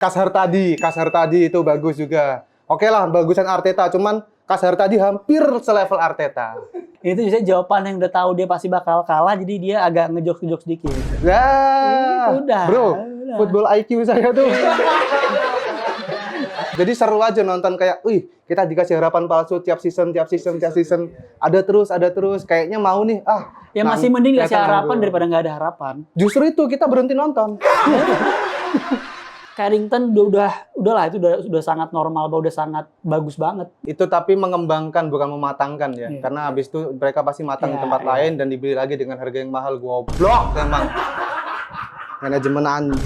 Kashar tadi itu bagus juga. Oke lah, bagusan Arteta, cuman Kashar tadi hampir selevel Arteta. Itu bisa jawaban yang udah tahu dia pasti bakal kalah, jadi dia agak ngejokes sedikit. Nah, Itu udah. bro, football IQ saya tuh. Jadi seru aja nonton kayak, wih, kita dikasih harapan palsu tiap season. Ada terus. Kayaknya mau nih, Ya masih mending dikasih kelihatan harapan nanggung. daripada nggak ada harapan. Justru itu kita berhenti nonton. Carrington udahlah itu udah sangat normal, udah sangat bagus banget. Itu tapi mengembangkan bukan mematangkan ya. Iya. Karena habis itu mereka pasti matang di Iya, tempat iya. lain dan dibeli lagi dengan harga yang mahal. Goblok emang. Manajemen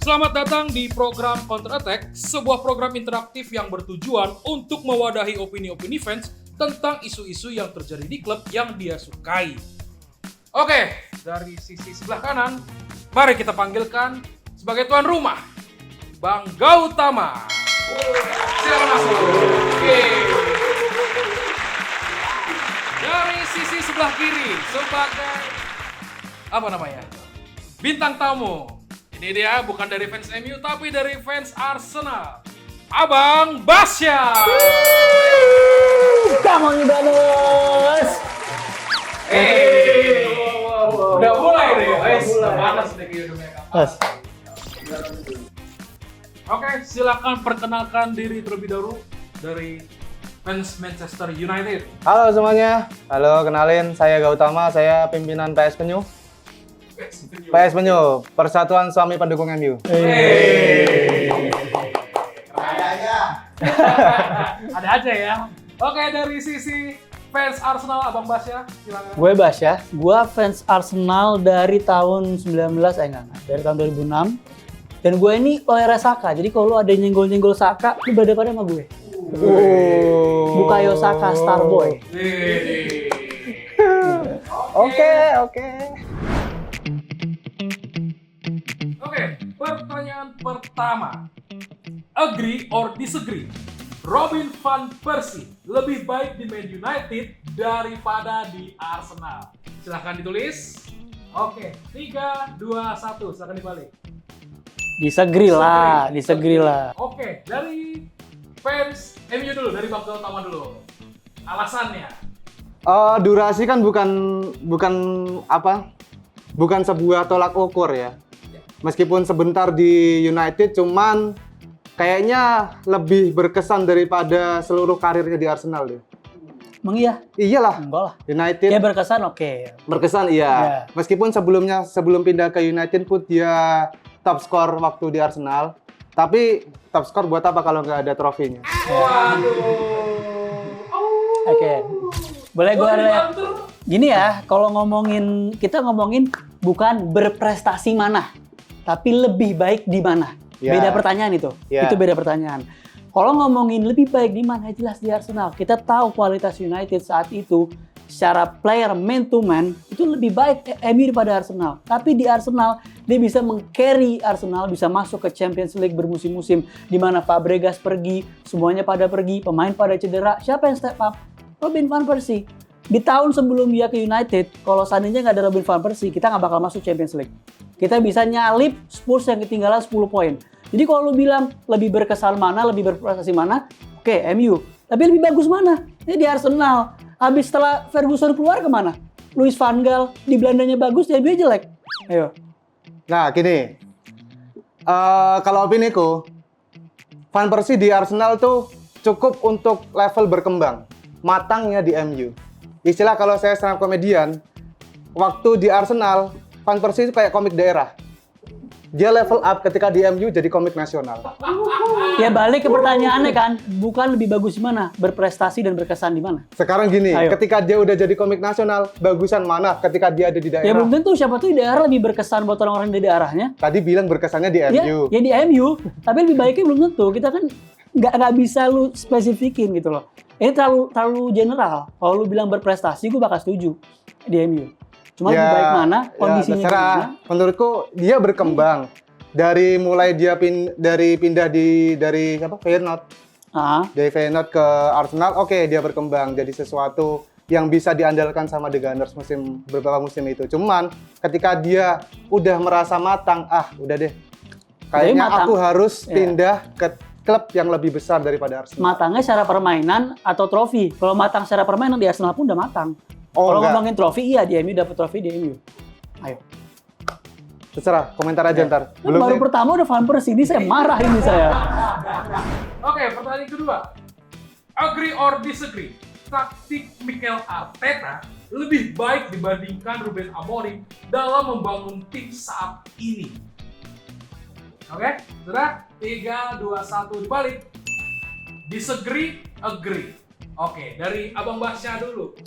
Selamat datang di program Counter Attack, sebuah program interaktif yang bertujuan untuk mewadahi opini-opini fans tentang isu-isu yang terjadi di klub yang dia sukai. Oke, dari sisi sebelah kanan, mari kita panggilkan sebagai tuan rumah, Bang Gautama. Silakan masuk. Oke. Dari sisi sebelah kiri, sebagai apa namanya? Bintang tamu. Ini dia bukan dari fans MU tapi dari fans Arsenal. Abang Basya. Come on, Ibanus! Udah mulai deh. Udah panas deh kayaknya. Oke, silakan perkenalkan diri terlebih dahulu dari fans Manchester United. Halo semuanya. Halo, kenalin saya Gautama, saya pimpinan PS Penyu. PS Penyu, Persatuan Suami Pendukung MU. Ada aja ya. Oke, dari sisi fans Arsenal, Abang Basya, silakan. Gue Basya, gue fans Arsenal dari tahun dari tahun 2006. Dan gue ini lawyer Saka, jadi kalau lu ada nyenggol-nyenggol Saka, lu berdepan sama gue. Bukayo Saka, Starboy. Oke. Oke, pertanyaan pertama. Agree or disagree? Robin van Persie lebih baik di Man United daripada di Arsenal. Silahkan ditulis. Oke, 3, 2, 1. Silahkan dibalik. Disagree lah. Oke, dari fans MU dulu, dari Bang Gautama dulu. Alasannya? Durasi kan bukan sebuah tolak ukur ya. Meskipun sebentar di United, cuman kayaknya lebih berkesan daripada seluruh karirnya di Arsenal deh. Emang iya? Iyalah, Enggak lah. United Ya berkesan oke. berkesan iya. Iya. Meskipun sebelum pindah ke United pun dia top skor waktu di Arsenal. Tapi top skor buat apa kalau nggak ada trofinya? Oke. Boleh gue ada gini ya, kalau kita ngomongin bukan berprestasi mana, tapi lebih baik di mana. Ya. Beda pertanyaan itu. Ya. Itu beda pertanyaan. Kalau ngomongin lebih baik di mana, jelas di Arsenal. Kita tahu kualitas United saat itu secara player man to man itu lebih baik MU daripada Arsenal. Tapi di Arsenal dia bisa meng-carry Arsenal, bisa masuk ke Champions League bermusim-musim di mana Fabregas pergi, semuanya pada pergi, pemain pada cedera. Siapa yang step up? Robin van Persie. Di tahun sebelum dia ke United, kalau seandainya nggak ada Robin van Persie, kita nggak bakal masuk Champions League. Kita bisa nyalip Spurs yang ketinggalan 10 poin. Jadi kalau lu bilang lebih berkesan mana, lebih berprestasi mana, oke, MU. Tapi lebih bagus mana? Ini di Arsenal. Habis setelah Ferguson keluar kemana? Louis van Gaal, di Belandanya bagus, di MU jelek. Ayo. Nah, gini. Kalau opiniku, Van Persie di Arsenal tuh cukup untuk level berkembang. Matangnya di MU. Istilah kalau saya stand up komedian, waktu di Arsenal, Van Persie itu kayak komik daerah. Dia level up ketika di MU jadi komik nasional. Ya balik ke pertanyaannya kan, bukan lebih bagus di mana, berprestasi dan berkesan di mana. Sekarang gini, Ayo. ketika dia udah jadi komik nasional, bagusan mana ketika dia ada di Ya daerah? belum tentu, siapa tuh di daerah lebih berkesan buat orang-orang di daerahnya. Tadi bilang berkesannya di MU. Ya di MU, tapi lebih baiknya belum tentu. Kita kan nggak bisa lu spesifikin gitu loh. Ini terlalu general. Kalau lu bilang berprestasi, gue bakal setuju di MU. Cuma lebih baik mana, kondisinya terserah. gimana. Menurutku dia berkembang dari mulai dia pindah dari Feyenoord. Dari Feyenoord ke Arsenal, oke, dia berkembang jadi sesuatu yang bisa diandalkan sama The Gunners beberapa musim itu. Cuman ketika dia udah merasa matang, udah deh. Kayaknya matang. aku harus Ya. pindah ke klub yang lebih besar daripada Arsenal. Matangnya secara permainan atau trofi. Kalau matang secara permainan di Arsenal pun udah matang. Oh, Kalau enggak. ngomongin trofi, iya di MU dapat trofi di MU. Ayo. Terserah, komentar aja ntar. Kan baru pertama udah Van Persie, ini saya marah ini saya. Oke, pertanyaan kedua. Agree or disagree? Taktik Mikel Arteta lebih baik dibandingkan Ruben Amorim dalam membangun tim saat ini. Oke, sudah? 3, 2, 1 dibalik. Disagree, agree. Oke, dari Abang Basya dulu.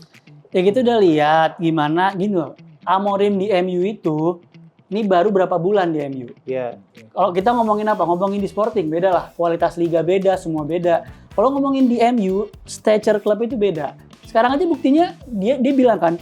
Ya gitu udah lihat gimana gini loh. Amorim di MU itu ini baru berapa bulan di MU. Iya. Kalau kita ngomongin apa? Ngomongin di Sporting beda lah. Kualitas liga beda, semua beda. Kalau ngomongin di MU, stature klub itu beda. Sekarang aja buktinya dia bilang kan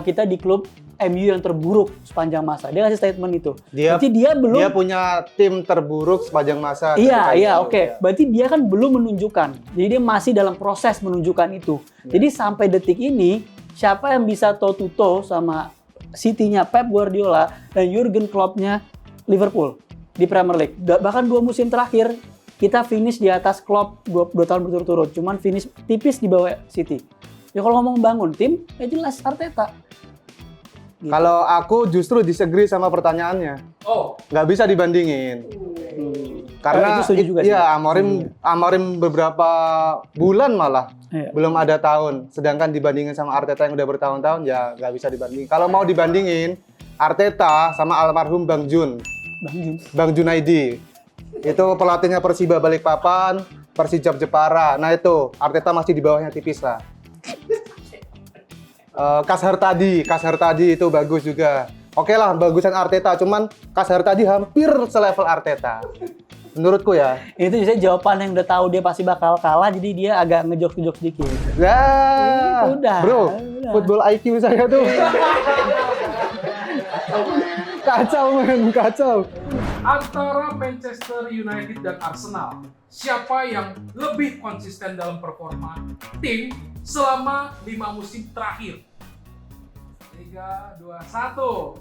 kita di klub MU yang terburuk sepanjang masa. Dia ngasih statement itu. Berarti dia belum Dia punya tim terburuk sepanjang masa. Iya, ketika itu. oke. Berarti dia kan belum menunjukkan. Jadi dia masih dalam proses menunjukkan itu. Jadi sampai detik ini, siapa yang bisa toe to toe sama City-nya Pep Guardiola dan Jurgen Klopp-nya Liverpool di Premier League. Bahkan 2 musim terakhir, kita finish di atas Klopp 2 tahun berturut-turut. Cuman finish tipis di bawah City. Ya kalau ngomong bangun tim, ya jelas Arteta. Gitu. Kalau aku justru disagree sama pertanyaannya. Oh, Nggak bisa dibandingin. Karena itu setuju juga sih. iya, Amorim beberapa bulan malah Iya. belum ada tahun. Sedangkan dibandingin sama Arteta yang udah bertahun-tahun ya nggak bisa dibandingin. Kalau mau dibandingin Arteta sama almarhum Bang Jun, Bang Jun. Bang Junaidi. Itu pelatihnya Persiba Balikpapan, Persijap Jepara. Nah itu Arteta masih di bawahnya tipis lah. Kashar tadi itu bagus juga. Oke lah, bagusan Arteta, cuman Kashar tadi hampir selevel Arteta. Menurutku ya. Itu juga jawaban yang udah tahu dia pasti bakal kalah, jadi dia agak ngejok-ngejok sedikit. Ya, Udah, bro, udah. football IQ saya tuh. Kacau men, kacau. antara Manchester United dan Arsenal, siapa yang lebih konsisten dalam performa tim selama 5 musim terakhir? 3, 2, 1.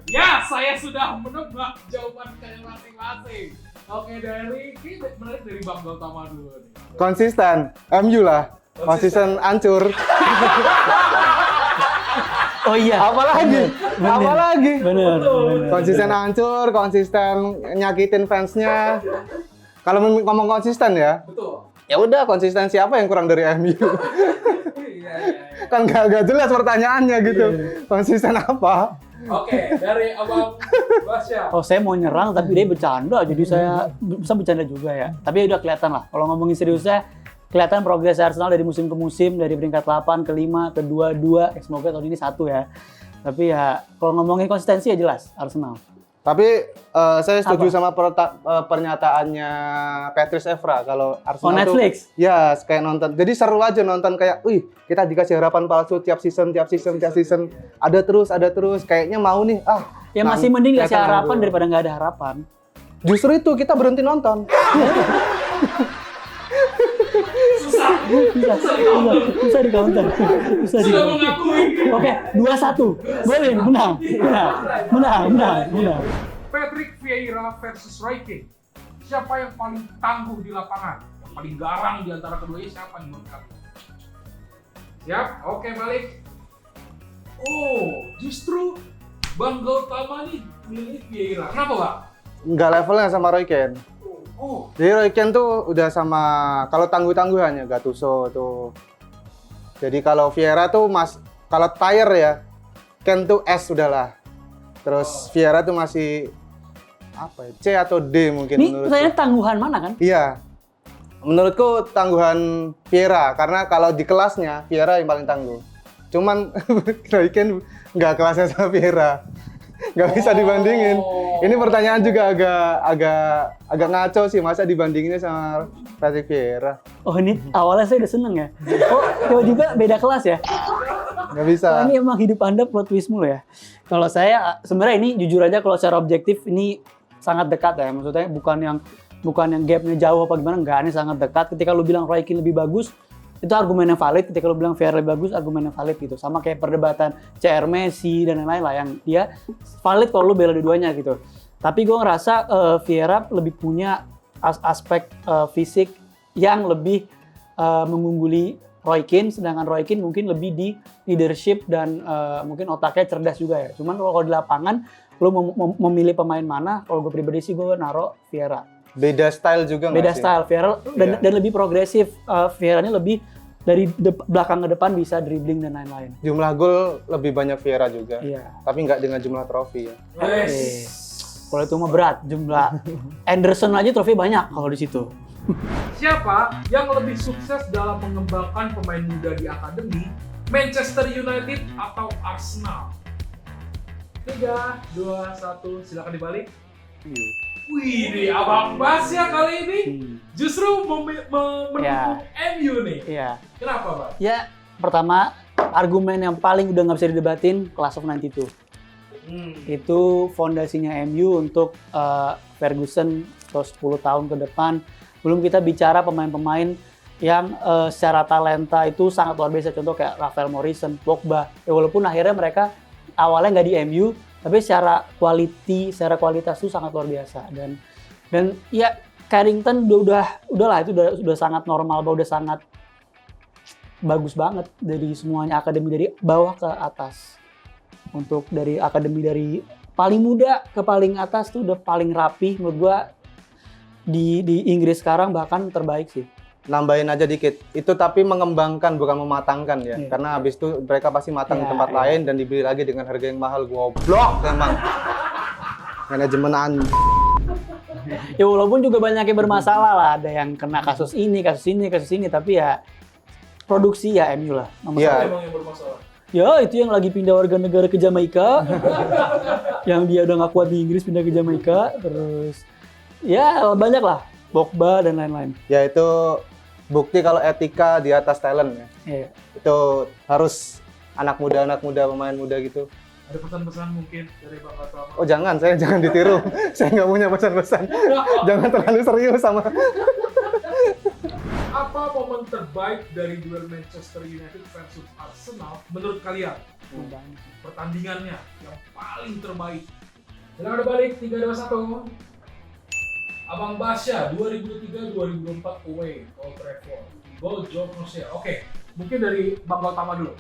Ya, saya sudah menebak jawaban kalian masing-masing. Oke, ini menarik dari Bang Gautama dulu nih. Konsisten, MU lah. Konsisten hancur. Oh iya. Apalagi? Apalagi? Bener. Konsisten hancur, konsisten nyakitin fansnya. Kalau ngomong konsisten ya, Betul. ya udah konsisten siapa yang kurang dari MU? Iya. Kan gak jelas pertanyaannya gitu. Konsisten apa? Oke, dari Abang Basya. Oh, saya mau nyerang tapi dia bercanda, jadi saya bisa bercanda juga ya. Tapi udah kelihatan lah. Kalau ngomongin seriusnya, kelihatan progres Arsenal dari musim ke musim, dari peringkat 8 ke 5 ke 2. Semoga tahun ini 1 ya. Tapi ya kalau ngomongin konsistensi ya jelas Arsenal. Tapi saya setuju Apa? sama pernyataannya Patrice Evra kalau Arsenal Oh, Netflix? tuh ya kayak nonton. Jadi seru aja nonton kayak, wih kita dikasih harapan palsu tiap season. Ada terus. Kayaknya mau nih, Ya masih mending ngasih kelihatan harapan nganggur. daripada nggak ada harapan. Justru itu kita berhenti nonton. Bisa di counter. Sudah mengakui. Oke, 2-1. Boleh, menang. Patrick Vieira versus Roy Keane. Siapa yang paling tangguh di lapangan? Yang paling garang di antara keduanya siapa yang menurut kamu? Siap? Oke, balik. Oh, justru Bang Gautama nih milih Vieira. Kenapa, Bang? Nggak levelnya sama Roy Keane. Oh, Jadi Roy Keane tuh udah sama, kalau tangguh-tangguhannya Gattuso tuh. Jadi kalau Vieira tuh kalau tire ya, Keane tuh S udahlah. Terus Vieira tuh masih apa ya, C atau D mungkin Ini menurutku. pertanyaannya tangguhan mana kan? Iya, menurutku tangguhan Vieira, karena kalau di kelasnya Vieira yang paling tangguh. Cuman Roy Keane nggak kelasnya sama Vieira. Nggak bisa dibandingin. Ini pertanyaan juga agak ngaco sih, masa dibandinginnya sama Patrick Vieira. Oh ini awalnya saya udah seneng ya. Oh tiba-tiba beda kelas ya. Nggak bisa. Nah, ini emang hidup Anda plot twist mulu ya. Kalau saya sebenarnya ini jujur aja kalau secara objektif ini sangat dekat ya. Maksudnya bukan yang gapnya jauh apa gimana, enggak, ini sangat dekat. Ketika lu bilang Roy Keane lebih bagus, itu argumen yang valid. Ketika lu bilang Vieira lebih bagus, argumen yang valid gitu. Sama kayak perdebatan CR Messi dan lain-lain lah yang dia valid kalau lu bela dua-duanya gitu. Tapi gue ngerasa Vieira lebih punya aspek fisik yang lebih mengungguli Roy Keane, sedangkan Roy Keane mungkin lebih di leadership dan mungkin otaknya cerdas juga ya. Cuman kalau di lapangan, lo memilih pemain mana, kalau gue pribadi sih gue naruh Vieira. Beda style juga nggak Beda sih? style, Vieira dan lebih progresif. Vieira ini lebih dari belakang ke depan bisa dribbling dan lain-lain. Jumlah gol lebih banyak Vieira juga. Iya. Tapi nggak dengan jumlah trofi ya. Kalau itu mah berat jumlah. Anderson aja trofi banyak kalau di situ. Siapa yang lebih sukses dalam mengembangkan pemain muda di akademi, Manchester United atau Arsenal? 3, 2, 1, silakan dibalik. Wih, nih Abang Bas ya kali ini justru mendukung MU nih. Iya. Kenapa, Bang? Ya, pertama argumen yang paling udah nggak bisa didebatin, Class of 92. Itu fondasinya MU untuk Ferguson 10 tahun ke depan. Belum kita bicara pemain-pemain yang secara talenta itu sangat luar biasa. Contoh kayak Rafael Morrison, Pogba. Ya, walaupun akhirnya mereka awalnya nggak di MU, tapi secara kualitas itu sangat luar biasa. Dan ya Carrington udahlah itu udah sangat normal, udah sangat bagus banget dari semuanya akademi dari bawah ke atas. Untuk dari akademi dari paling muda ke paling atas tuh udah paling rapi menurut gua di Inggris sekarang bahkan terbaik sih. Nambahin aja dikit, itu tapi mengembangkan bukan mematangkan ya. Iya. Karena habis itu mereka pasti matang di Iya, tempat iya. lain dan dibeli lagi dengan harga yang mahal. Goblok emang. Manajemen Ya walaupun juga banyak yang bermasalah lah, ada yang kena kasus ini, tapi ya produksi ya MU lah. Nomor Iya. satu. Emang yang bermasalah. Ya itu yang lagi pindah warga negara ke Jamaika, yang dia udah nggak kuat di Inggris pindah ke Jamaika, terus ya banyak lah, Pogba dan lain-lain. ya itu bukti kalau etika di atas talent ya. Iya. Itu harus anak muda pemain muda gitu. Ada pesan-pesan mungkin dari Bang Gatama? Oh jangan ditiru. Saya nggak punya pesan-pesan. Jangan terlalu serius sama. Apa momen terbaik dari duel Manchester United versus Arsenal menurut kalian? Pertandingannya yang paling terbaik. Silakan balik 3, 2, 1. Abang Basya 2003-2004 away Old Trafford. Gol John O'Shea. Oke, mungkin dari Bang Gatama dulu.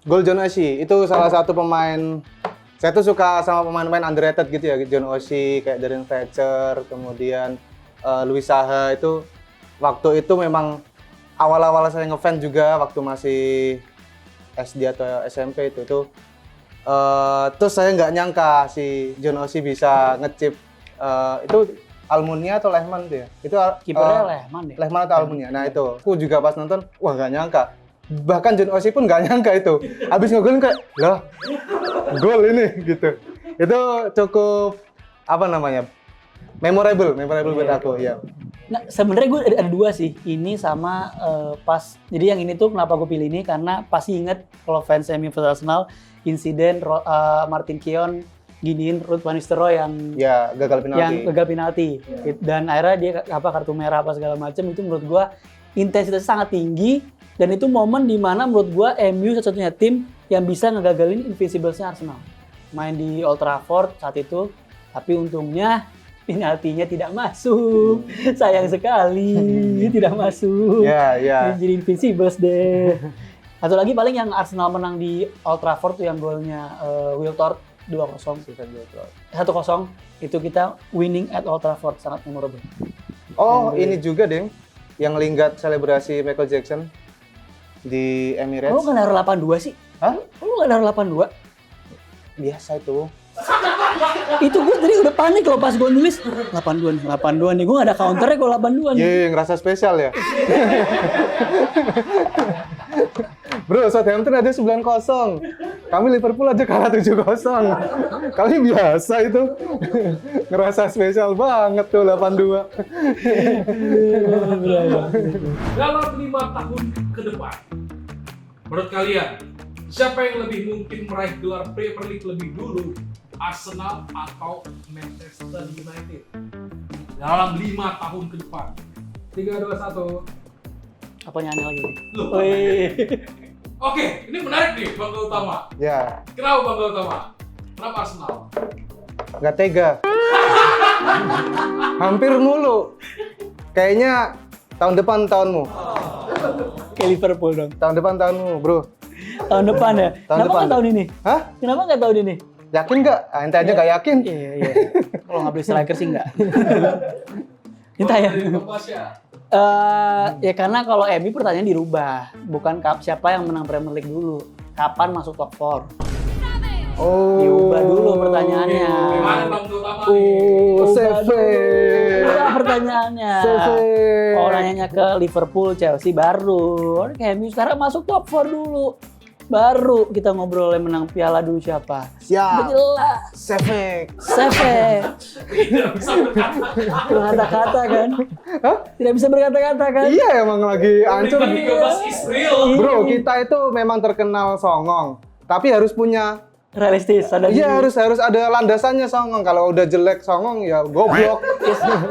Gol John O'Shea itu salah satu pemain. Saya tuh suka sama pemain-pemain underrated gitu ya. John O'Shea, kayak Darren Fletcher, kemudian Louis Saha itu. Waktu itu memang awal-awal saya ngefans juga waktu masih SD atau SMP itu tuh. Terus saya nggak nyangka si John O'Shea bisa ngechip itu Almunia atau Lehmann tuh ya? Itu Kipernya Lehmann deh. Lehmann atau Almunia. Nah itu, aku juga pas nonton, wah nggak nyangka. Bahkan John O'Shea pun nggak nyangka itu. Abis ngegolin kayak, lah, gol ini gitu. Itu cukup apa namanya? Memorable buat aku ya. Nah, sebenarnya gue ada dua sih. Ini sama pas. Jadi yang ini tuh kenapa gue pilih ini karena pasti inget kalau fans MU versus Arsenal insiden Martin Keown giniin Ruud van Nistelrooy yang gagal penalti. Dan akhirnya dia kartu merah apa segala macam itu menurut gue intensitasnya sangat tinggi dan itu momen dimana menurut gue MU satu-satunya tim yang bisa ngegagalin Invincibles-nya Arsenal. Main di Old Trafford saat itu, tapi untungnya penaltinya tidak masuk. Sayang sekali tidak masuk. Ya. Jadi Invincibles deh. Satu lagi paling yang Arsenal menang di Old Trafford tuh yang golnya Wiltord 2-0. 1-0 itu kita winning at Old Trafford, sangat memorable. Oh, ini juga deh yang Lingard selebrasi Michael Jackson di Emirates. Lu nggak naruh 82 sih? Hah? Lu nggak naruh 82? Biasa itu. Itu gue tadi udah panik loh pas gue nulis 82 nih, gue gak ada counternya kalau 82 nih. Yeay, ngerasa spesial ya. Bro, Southampton ada 9-0. Kami Liverpool aja kalah 7-0. Kami biasa itu. Ngerasa spesial banget tuh 82. Dalam 5 tahun ke depan, menurut kalian, siapa yang lebih mungkin meraih gelar Premier League lebih dulu? Arsenal atau Manchester United? Dalam 5 tahun ke depan. 3, 2, 1. Apa nyanyi lagi nih? Loh, Wih. Oke, ini menarik nih Bang Gautama. Ya, Kenapa Bang Gautama? Kenapa Arsenal? nggak tega. Hampir mulu. Kayaknya tahun depan tahunmu. Kayak Liverpool dong. Tahun depan tahunmu, bro. Tahun depan ya? Tahun Kenapa depan. nggak tahun ini? Hah? Kenapa nggak tahun ini? Yakin nggak? Ah, ente aja nggak yakin. Iya, iya. Kalau nggak beli striker sih nggak. Minta ya? Dari Bang Basya. Ya karena kalau MU pertanyaan dirubah. Bukan siapa yang menang Premier League dulu. Kapan masuk top 4? Oh. Diubah dulu pertanyaannya. Gimana Bang Utama? CV. Itulah pertanyaannya. CV. Orang nanya ke Liverpool, Chelsea baru. Orang kayak MU sekarang masuk top 4 dulu. Baru kita ngobrol yang menang piala dulu siapa. Udah Siap. jelas. CV. Savage. Tidak bisa berkata. Berkata-kata kan? Hah? Tidak bisa berkata-kata kan? Iya emang lagi hancur. Everybody gabas is real. Bro, kita itu memang terkenal songong. Tapi harus punya Realistis, sadar diri. iya harus ada landasannya songong. Kalau udah jelek songong ya goblok.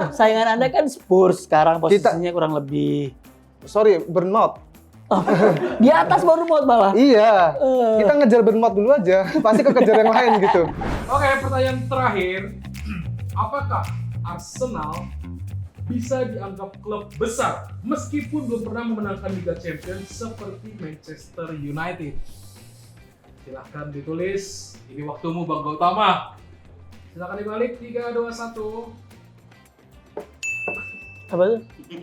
Saingan Anda kan Spurs sekarang posisinya kurang lebih. Sorry, burnout. Oh, di atas baru mau malah. Iya. Kita ngejar burnout dulu aja. Pasti kekejar yang lain gitu. Oke, pertanyaan terakhir. Apakah Arsenal bisa dianggap klub besar meskipun belum pernah memenangkan Liga Champions seperti Manchester United? Silahkan ditulis. Ini waktumu Bang Gautama. Silahkan dibalik. 3, 2, 1. Apa tuh?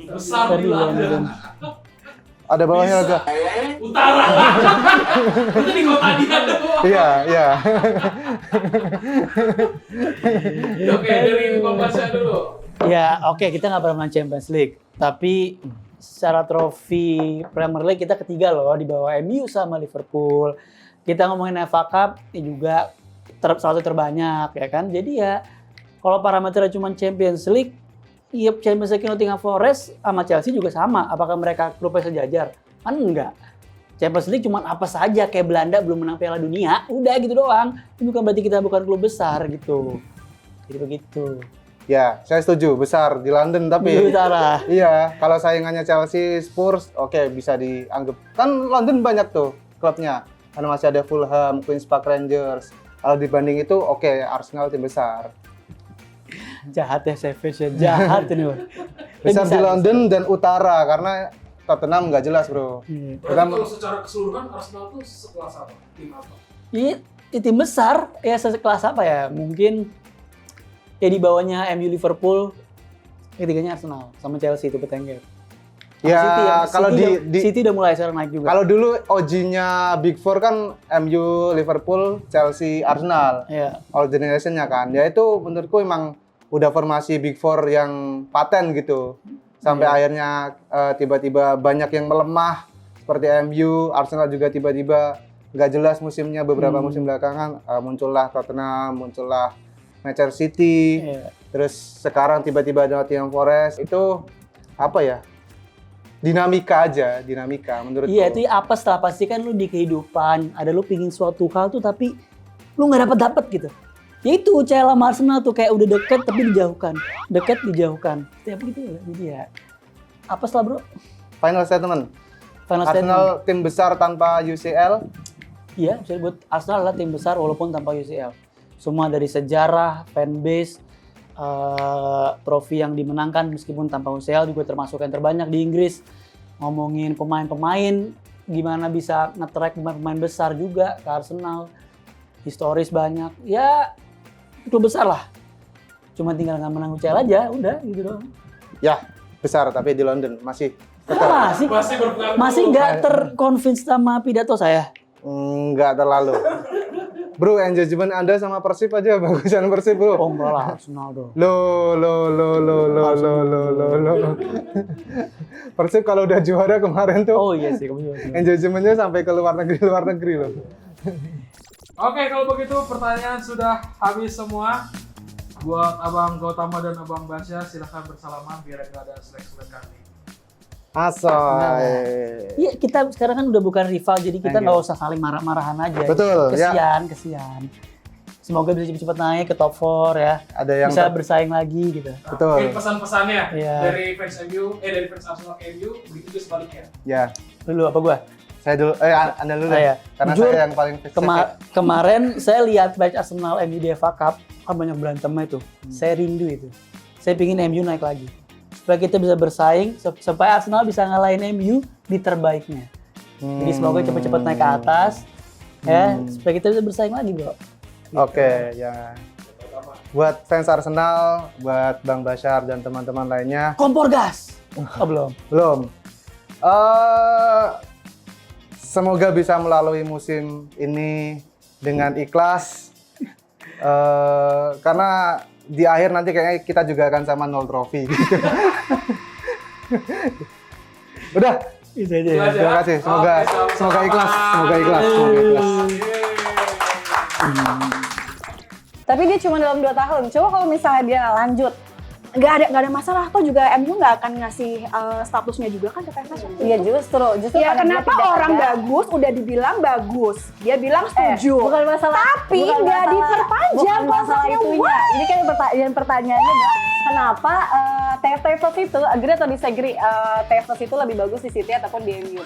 Besar di Tadi London. Ada bawahnya Bisa. agak. Utara. Itu di kota dia doang. Iya, iya. Oke, dari Bang Basya dulu. Ya, oke, kita nggak pernah menang Champions League, tapi secara trofi Premier League kita ketiga loh di bawah MU sama Liverpool. Kita ngomongin FA Cup ya juga salah satu terbanyak ya kan. Jadi ya kalau parameternya cuma Champions League, iya Champions League Nottingham Forest sama Chelsea juga sama. Apakah mereka klubnya sejajar? Kan enggak. Champions League cuma apa saja kayak Belanda belum menang Piala Dunia, udah gitu doang. Itu bukan berarti kita bukan klub besar gitu. Jadi begitu. Ya, saya setuju besar di London tapi Di utara. iya, kalau saingannya Chelsea, Spurs, oke bisa dianggap. Kan London banyak tuh klubnya. Kan masih ada Fulham, Queen's Park Rangers. Kalau dibanding itu, oke Arsenal tim besar. Jahat ya Savage ya, jahat ini. Bang. Besar Bisa, di London dan utara karena Tottenham nggak jelas bro. Hmm. Berarti kalau secara keseluruhan Arsenal tuh sekelas apa? Tim apa? Ini tim besar, ya sekelas apa ya? Mungkin ya di bawahnya MU Liverpool, ketiganya Arsenal sama Chelsea itu bertengger. Ya Sama kalau City udah mulai sekarang naik juga. kalau dulu OG-nya Big Four kan MU, Liverpool, Chelsea, Arsenal. Ya, All generation-nya kan. Ya itu menurutku emang udah formasi Big Four yang paten gitu. Sampai akhirnya tiba-tiba banyak yang melemah seperti MU, Arsenal juga tiba-tiba nggak jelas musimnya beberapa musim belakangan. Muncullah Tottenham, muncullah Manchester City, ya. terus sekarang tiba-tiba ada Nottingham Forest. Itu apa ya? Dinamika aja, dinamika menurutku. Iya itu apa setelah pasti kan lu di kehidupan ada lu pingin suatu hal tuh tapi lu nggak dapet gitu. Ya itu Chelsea sama Arsenal tuh kayak udah deket tapi dijauhkan, deket dijauhkan. Ya begitu ya. Jadi ya apa setelah bro? Final statement. Final Arsenal statement. tim besar tanpa UCL. Iya, bisa buat Arsenal adalah tim besar walaupun tanpa UCL. Semua dari sejarah, fanbase, trofi yang dimenangkan meskipun tanpa UCL juga termasuk yang terbanyak di Inggris. Ngomongin pemain-pemain, gimana bisa nge-track pemain-pemain besar juga ke Arsenal. Historis banyak. Ya, klub besar lah. Cuma tinggal nggak menang UCL aja, udah gitu doang. Ya, besar tapi di London masih Masih berpengaruh. Masih nggak terconvince sama pidato saya. nggak terlalu. Bro, engagement Anda sama Persib aja bagusan Persib, Bro. Oh enggak lah, Arsenal dong. Lo. Persib kalau udah juara kemarin tuh Oh iya sih, kamu juga. engagementnya sampai ke luar negeri loh. Oke, kalau begitu pertanyaan sudah habis semua. Buat Abang Gautama dan Abang Basya, silahkan bersalaman biar nggak ada selek-selek kami. Asoy. Iya, kita sekarang kan udah bukan rival, jadi kita Thank you. nggak usah saling marah-marahan aja. Betul, ya. Kesian. Semoga bisa cepet-cepet naik ke top 4 ya. Ada yang Bisa bersaing lagi gitu. Nah, Betul. mungkin pesan-pesannya Iya. dari fans MU, dari fans Arsenal ke MU, begitu juga sebaliknya. ya. Dulu apa gua? Saya dulu, Anda dulu deh. Saya. Karena Jujur, saya yang paling kemarin saya lihat match Arsenal MU di FA Cup, kan banyak berantemnya itu. Saya rindu itu. Saya pingin MU naik lagi. Supaya kita bisa bersaing, supaya Arsenal bisa ngalahin MU di terbaiknya. Jadi semoga cepat-cepat naik ke atas, ya, supaya kita bisa bersaing lagi, bro. Oke, ya. Buat fans Arsenal, buat Bang Bashar dan teman-teman lainnya, Kompor gas. Oh, belum. belum. Semoga bisa melalui musim ini dengan ikhlas. Karena di akhir nanti kayaknya kita juga akan sama 0 trofi gitu. Udah, Itu aja. Itu aja. terima kasih. Semoga Oke, sama-sama. semoga ikhlas, semoga ikhlas, semoga ikhlas. Tapi dia cuma dalam 2 tahun. Coba kalau misalnya dia lanjut, nggak ada masalah. Toh juga MU nggak akan ngasih statusnya juga kan ke PSS. Iya justru Ya karena dia kenapa tidak orang ada. bagus udah dibilang bagus, dia bilang setuju. Bukan masalah, Tapi bukan nggak masalah- diperpanjang bukan masalah kontraknya. itunya. Ini kan pertanyaannya adalah kenapa TFF itu agree atau disagree TFF itu lebih bagus di City ataupun di MU?